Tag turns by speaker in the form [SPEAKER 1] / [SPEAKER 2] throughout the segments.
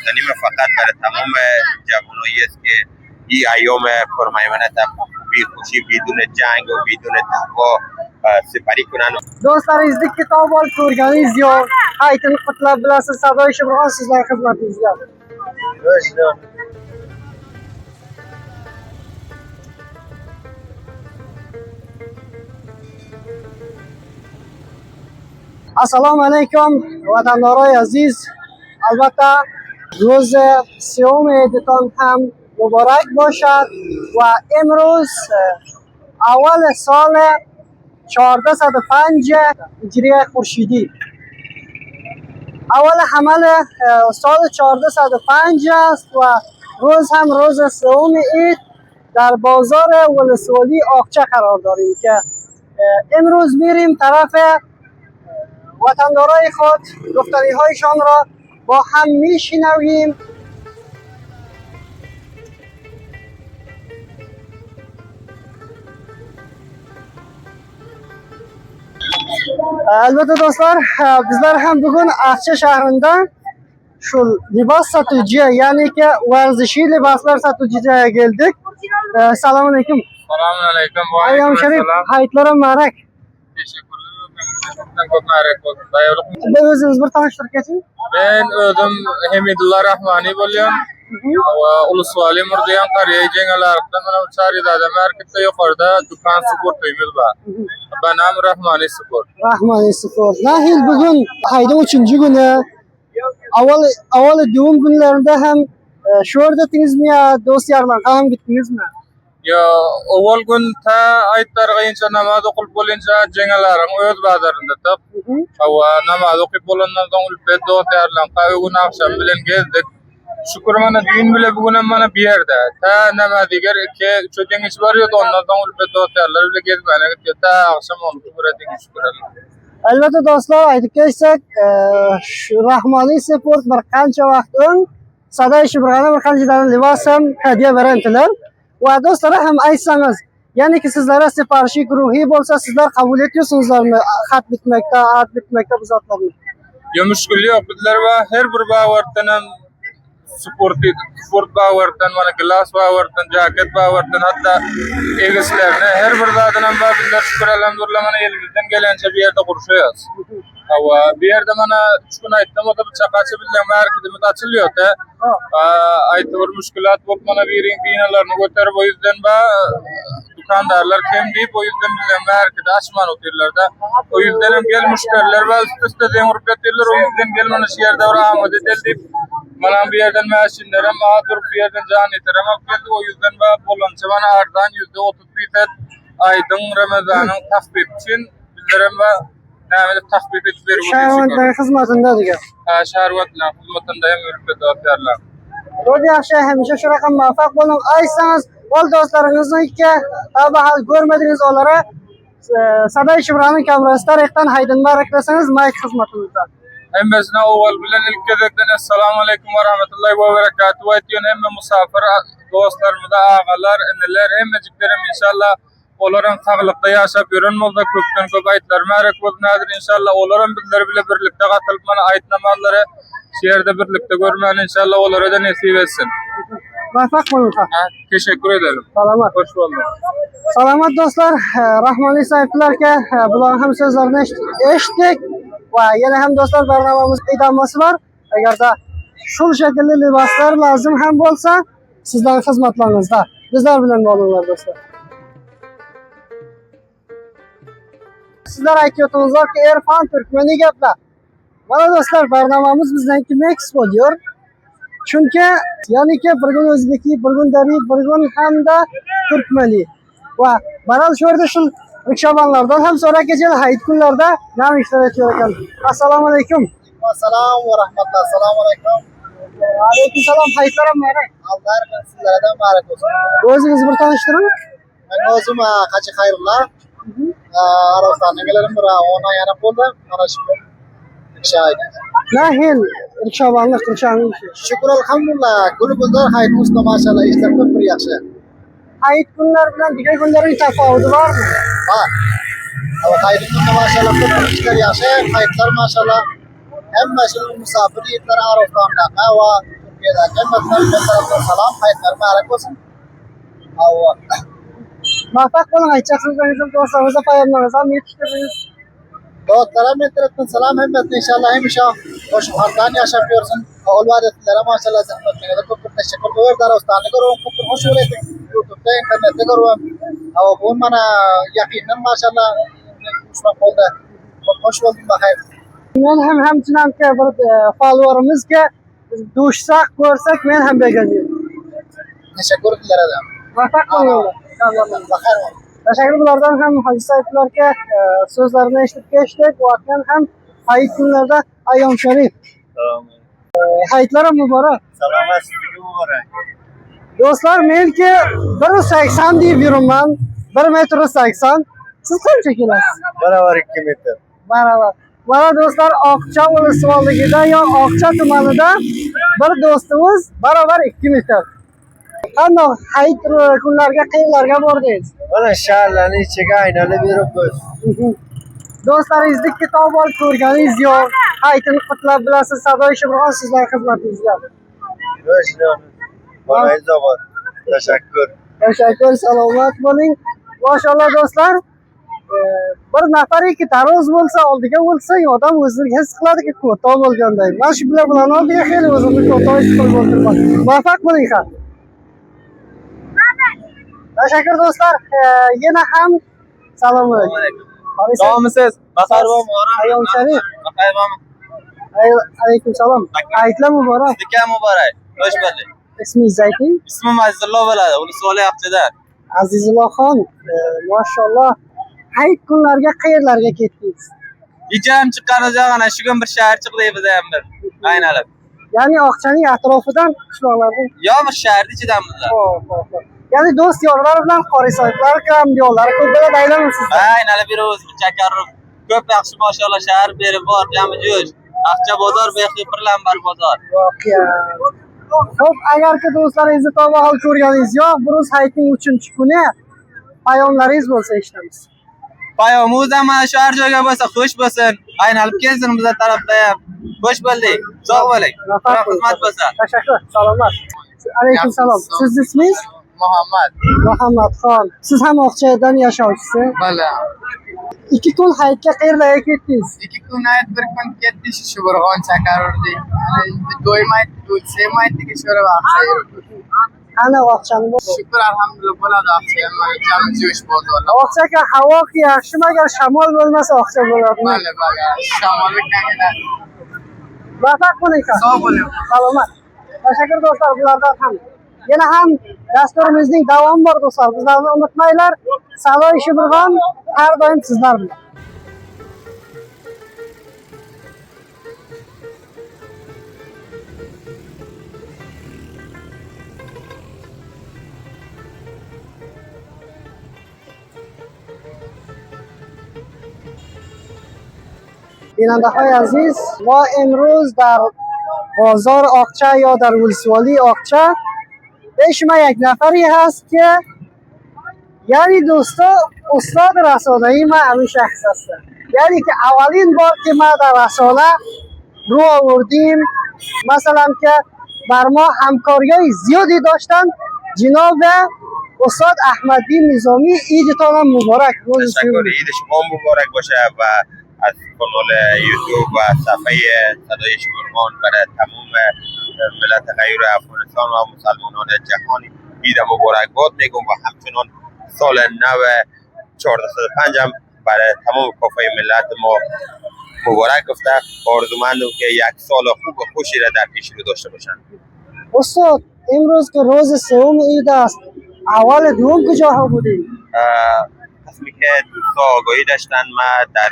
[SPEAKER 1] گفتنیم فقط برای تمام جوانایی است که این ایام پرمیمنت بی خوشی بدون جنگ و بدون دعوا سپری کنن.
[SPEAKER 2] Dostlar izdik kitap ol ko'rganingiz yo'q. Hayitini qutlab bilasiz, Sadoy Shimron sizlar xizmatingizda. Assalomu alaykum vatandoray aziz. Albatta ro'z 3 Eidton ham muborak boshlad va imroz avval sol 1405 هجری خورشیدی اول حمل سال 1405 است و روز هم روز 3 عید در بازار ولسوالی آقچه قرار داریم که امروز میریم طرف وطندارای خود گفتنی هایشان را با هم میشنویم. Albatta do'stlar, bizlar ham bugun Aqcha shahrida shu libos sotuvchi, ya'ni ki varzishi liboslar sotuvchiga keldik. Assalomu alaykum.
[SPEAKER 3] Assalomu alaykum.
[SPEAKER 2] Ayyom sharif, hayitlarim muborak.
[SPEAKER 3] Teşekkürler. Memnuniyetden çok muborak bo'lsin. Tayyorlik.
[SPEAKER 2] O'zingiz bir tanishtirib keting.
[SPEAKER 3] Men o'zim Hamidullo Rahmoniy bo'lyapman. Va Ulusvali Murdiyan qariya jengalarida mana bu Charidada marketda yuqorida do'kon sportimiz bor. Banam Rahmoniy Sport.
[SPEAKER 2] Rahmoniy Sport. Nahil bugun hayitning 3-chi kuni. Avval doğum günlerinde hem shu yerda edingizmi yo do'stlarga ham gitdingizmi?
[SPEAKER 3] Yo, avval kun ta aytlarga incha namoz o'qib bo'lincha jengalaring o'z bazarinda taq. Va namoz o'qib bo'landan so'ng ulfat do'stlarlar qayg'un akşam bilan gezdik. Şükür mana düğün bile bugün mana bir yerde. Ta namadigar ki çocuğun iş var ya da ondan sonra ulfat do'stlarlar bile gezmene gitti. Ta akşam oldu burada şükür.
[SPEAKER 2] Albatta do'stlar, aytib kelsak, Rahmoniy Sport bir qancha vaqt o'ng Sadoy Shimron bir qancha libos ham hadya berantilar. Va do'stlar ham aytsangiz, ya'ni ki sizlara siparishi guruhi bo'lsa, sizlar qabul etıyorsunuzlarmi? Xat bitmakda, ad bitmakda bu zotlarni.
[SPEAKER 3] Yo mushkul yo'q. Bizlar va har bir bavardan ham sport bavardan, mana glass bavardan, jaket bavardan, hatta egislarni her bir zaten ham bizlar shukr alhamdulillah mana elimizdan kelancha bir yerda qurishamiz. Va bir yerda mana 3 kun aytdim, o da chaqachi bilan marketimiz ochilyo'ti. Aytib bir mushkulat bo'lib mana binalarni ko'tarib o yüzden dukandarlar kim deyip o yüzden bilen market açman otellarda. O yüzden hem gel müşteriler ve üst demir petirler o yüzden gel mana şu yerde rahmet edel deyip mana bir yerden maşinler hem durup bir yerden can yetirem geldi. O yüzden bolanca bana ardan %30 bitet aydın Ramazan'ın takvip için bizlerim nameli takvip edip veriyor.
[SPEAKER 2] Şahvatların hizmetinde diyor.
[SPEAKER 3] Şahvatların hizmetinde hem ülke do'stlarlar.
[SPEAKER 2] Rodi yaxshi, hamisha shu raqam muvaffaq bo'ling. Aytsangiz, ol do'stlaringizniki tabaha ko'rmadingiz onlara Sadoy Shimronning kamerasi tarafdan haydan baraklasangiz mayk xizmatimizda.
[SPEAKER 3] Hemmesine avval bilen ilk kezdekten assalamu alaykum ve rahmetullahi ve berekatuhu aytiyon hemme musafir dostlarımıza ağalar, enneler, hemmeciklerim inşallah onların sağlıkta yaşap yürün molda köpten köp aytlar mərek bolsun nadir inşallah onların bizler bile birlikte katılıp mana ayt namazları şehirde birlikte görmeni inşallah onlara da nasip etsin.
[SPEAKER 2] Muvaffaq bo'ling.
[SPEAKER 3] Teşekkür ederim.
[SPEAKER 2] Salomat.
[SPEAKER 3] Hoş bulduk.
[SPEAKER 2] Salomat do'stlar, Rahmoniy sayflarga bular ham so'zlarni eshitdik va yana ham do'stlar barnomamiz idomasi bor. Agarda shu shaklli liboslar lozim ham bo'lsa, sizlarning xizmatlaringizda bizlar bilan bo'linglar do'stlar. Sizlar aytayotganingizdek ki Erfan Türkmeni gaplar. Mana do'stlar, barnomamiz bizdanki mix bo'liyor. Çünkü yani ki bir gün Özbeki, bir gün Dari, bir gün hem de Türkmeni. Va baral şu yerda şu rikshabanlardan hem sonra geceli hayit günlerde nam işler ediyor ekan. Assalomu alaykum.
[SPEAKER 4] Assalom va rahmatulloh. Assalomu alaykum.
[SPEAKER 2] Aleyküm selam. Hayitlarim muborak.
[SPEAKER 4] Allah sizlardan muborak bo'lsin.
[SPEAKER 2] O'zingizni bir tanishtiring.
[SPEAKER 4] Men o'zim Qachi Xayrullo. Arostondan kelarim, bir 10 oy yana bo'ldi. Mana shu riksha haydayman.
[SPEAKER 2] Nahil rikshabanlik qilsangiz.
[SPEAKER 4] Shukr alhamdulillah. Kunimizda hayit usta maşallah ishlar ko'p bir yaxshi.
[SPEAKER 2] Hayit günler bilan diğer günlerin tafavvuti bormi?
[SPEAKER 4] Bor. Hayit kunda maşallah ko'p ishlar yaxshi. Hayitlar maşallah hamma shu musafir yigitlar Arostondan va پیدا کردن مثلا سلام خیر معرکه olsun او
[SPEAKER 2] Muvaffaq bo'lin aytmoqchilaringizni do'stlarimizga poyablarimizni ham yetishtirdingiz.
[SPEAKER 4] dostlarım tarafından selam hemmetle inşallah hemşa hoş hardan yaşapıyorsun. Oğul vadetlere maşallah zahmetlerine çok çok teşekkür ederim. Darostan görüyorum çok hoş oluyor. YouTube'da internette görüyorum. Ama bu bana yakinen maşallah uçmak oldu. Çok hoş buldum bakayım.
[SPEAKER 2] Men ham hamchinamga bir followerimizga do'shsak ko'rsak men ham begalayim.
[SPEAKER 4] Teşekkür ederim.
[SPEAKER 2] Muvaffaq bo'linglar.
[SPEAKER 4] Bakayım.
[SPEAKER 2] Teşekkür bulardan ham Hoji Saidlarga so'zlarini eshitib ketdik. Bu vaqtdan ham hayit kunlarda Ayyom Sharif. Hayitlar muborak.
[SPEAKER 4] Salomat sizga muborak.
[SPEAKER 2] Do'stlar, menki 1.80 deb yuraman. 1.80 m. Siz qancha kelasiz?
[SPEAKER 4] Baravar 2 metr.
[SPEAKER 2] Baravar. Mana do'stlar, Oqcha o'lsuvoligida yo Oqcha tumanida bir do'stimiz baravar 2 metr. Qandoq hayit kunlarga qayerlarga bordingiz?
[SPEAKER 4] Mana shaharlarni ichiga aylanib yuribmiz.
[SPEAKER 2] Do'stlaringizni kitob olib ko'rganingiz yo'q. Hayitini qutlab bilasiz, Sadoy Shimron sizlar xizmatingizda.
[SPEAKER 4] Bor. Teşekkür.
[SPEAKER 2] Teşekkür, salomat bo'ling. Maşallah do'stlar, bir nafariki taroz bo'lsa, oldiga bo'lsa, odam o'zini his qiladiki, ko'toq bo'lganday. Mana shu bilan oldiga xeyli o'zimni ko'toq his qilib o'tirman. Muvaffaq bo'ling ham. Teşekkür do'stlar. Yana ham salom alaykum.
[SPEAKER 3] Sog'misiz?
[SPEAKER 2] Ayyom Sharif. Aleyküm selam. Hayitlar muborak.
[SPEAKER 5] Sizga muborak. Xo'sh bo'lding.
[SPEAKER 2] İsmingiz ayting.
[SPEAKER 5] Ismim Azizulloh bo'ladi. Ulusvoli Aqchadan.
[SPEAKER 2] Azizullohxon, maşallah. Hayit kunlarga qayerlarga ketdingiz?
[SPEAKER 5] Ijam chiqqanimiz yo'q, ana shu kun bir shahar chiqdik biz ham bir. Aynalib.
[SPEAKER 2] Ya'ni Oqchaning atrofidan, qishloqlardan.
[SPEAKER 5] Yo bir shaharda ichidamiz.
[SPEAKER 2] Ya'ni do'st yorlar bilan Qorisoylar ham yo'llar ko'p bo'ladi aylanasiz.
[SPEAKER 5] Aynalib yuribmiz, bir chakarib. Ko'p yaxshi mashallah shahar berib bor, jami jo'sh. Aqcha bozor, Behi birlambar bozor.
[SPEAKER 2] Voqea. Xo'p, agarki do'stlaringizni tomahol ko'rganingiz yo'q, buruz hayitning 3-kuni payonlaringiz bo'lsa eshitamiz.
[SPEAKER 5] Payomimiz ham mana shu har joyga bo'lsa, xush bo'lsin. Aynalib kelsin bizlar tarafda ham. Xush bo'lding. Sog' bo'ling. Rahmat bo'lsa.
[SPEAKER 2] Teşekkür. Salomat. Aleyküm selam. Siz ismingiz? Muhammad Xon. Siz ham Oqchadan yashovchisiz?
[SPEAKER 3] Bala.
[SPEAKER 2] 2 kun hayitga qayerlarga ketdingiz?
[SPEAKER 3] 2 kun hayit, 1 kun ketdik shu Burg'on chakar urdik. Do'ymaydi, sevmaydi ki shura vaqtda yuribdik.
[SPEAKER 2] Qani Oqchani?
[SPEAKER 3] Shukr, alhamdulillah bo'ladi Aqcha. Mana jami jo'sh bozorlar.
[SPEAKER 2] Oqchaga havo yaxshimi? Agar shamol bo'lmasa Oqcha bo'ladimi?
[SPEAKER 3] Bala. Shamollik kamida.
[SPEAKER 2] Muvaffaq bo'ling.
[SPEAKER 3] Sog' bo'ling.
[SPEAKER 2] Salomat. Teşekkür do'stlar bulardan ham. Yana ham dasturimizning davomi bor do'stlar. Bizlarni unutmanglar. Sadoy Shimron har doim sizlar bilan. بیننده‌های عزیز، ما امروز در بازار آقچه یا در ولسوالی آقچه پیش ما یک نفری هست که یعنی دوستا استاد رسانه‌ای ما همین شخص هستن. یعنی که اولین بار که ما در رسانه رو آوردیم مثلا که بر ما همکاری‌های زیادی داشتن. جناب استاد احمدی نظامی، عیدتان هم مبارک.
[SPEAKER 1] تشکر، عید شما مبارک باشه و از کانال یوتیوب و صفحه صدای شمران برای تمام ملت غیر افغانستان و مسلمانان جهان عید مبارک باد میگم و همچنان سال نو 1405 هم برای تمام کافه ملت ما مبارک گفته. آرزومندم که یک سال خوب و خوشی را در پیش رو داشته باشن.
[SPEAKER 2] استاد امروز که روز سوم عید است، اول دوم کجا ها بودید؟
[SPEAKER 1] قسمی که دوستا آگاهی داشتن ما در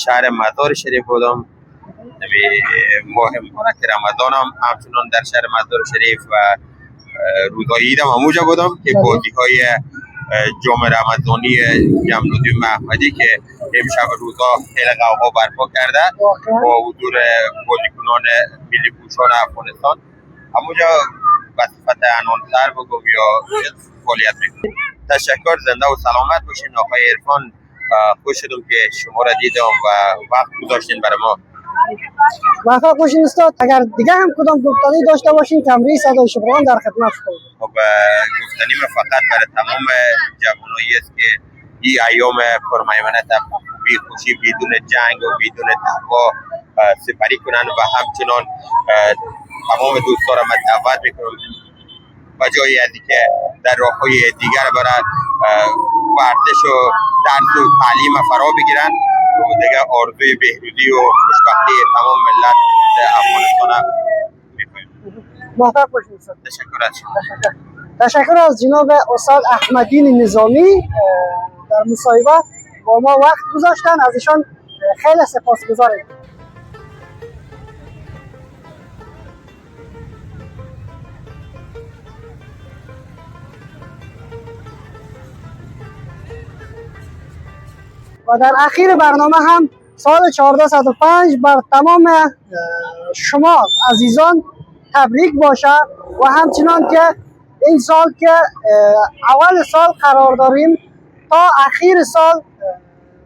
[SPEAKER 1] شهر مزار شریف بودم. ماه مبارک رمضان هم همچنان در شهر مزار شریف و روزهای عید هم همونجا بودم که بازی های جام رمضانی جمع‌الدین محمدی که امشب روزا خیلی غوغا برپا کرده با حضور بازیکنان ملی پوشان افغانستان همونجا به صفت انانسر بگم یا فعالیت میکنم. تشکر، زنده و سلامت باشین آقای عرفان. خوش شدم که شما را دیدم و وقت گذاشتین برای ما.
[SPEAKER 2] موفق باشین استاد. اگر دیگه هم کدام گفتنی داشته باشین کمری صدای شبران در خدمت شما.
[SPEAKER 1] خب گفتنی من فقط برای تمام جوانایی است که این ایام پرمیمنت بی خوشی بدون جنگ و بدون دعوا سپری کنن و همچنان تمام دوستان را من دعوت میکنم و جایی ازی که در راههای دیگر برای ورزش و درس و تعلیم فرا بگیرن و دیگه آرزوی بهروزی و خوشبختی تمام ملت افغانستان میکنیم.
[SPEAKER 2] موفق باشین استاد.
[SPEAKER 1] تشکر از شما.
[SPEAKER 2] تشکر از جناب استاد احمدین نظامی در مصاحبه با ما وقت گذاشتن. از ایشان خیلی سپاسگزاریم. و در اخیر برنامه هم سال 1405 بر تمام شما عزیزان تبریک باشه و همچنان که این سال که اول سال قرار داریم تا اخیر سال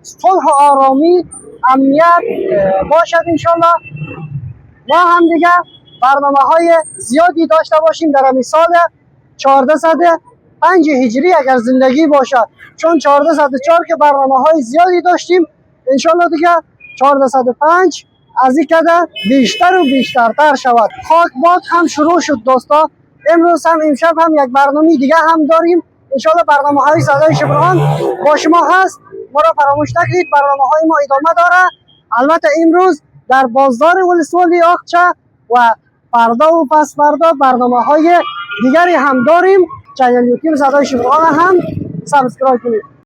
[SPEAKER 2] صلح و آرامی امنیت باشد انشالله. ما هم دیگه برنامه های زیادی داشته باشیم در این سال 1405 هجری اگر زندگی باشه، چون 1404 که برنامه های زیادی داشتیم انشالله دیگه 1405 از این کده بیشتر و بیشترتر شود. خاک باد هم شروع شد دوستا. امروز هم امشب هم یک برنامه دیگه هم داریم انشالله. برنامه های صدای شبران با شما هست، ما را فراموش نکنید. برنامه های ما ادامه داره. البته امروز در بازار ولسوالی آخچه و فردا و پس فردا برنامه های دیگری هم داریم. چینل یوتیوب صدای شبران هم سابسکرایب کنید.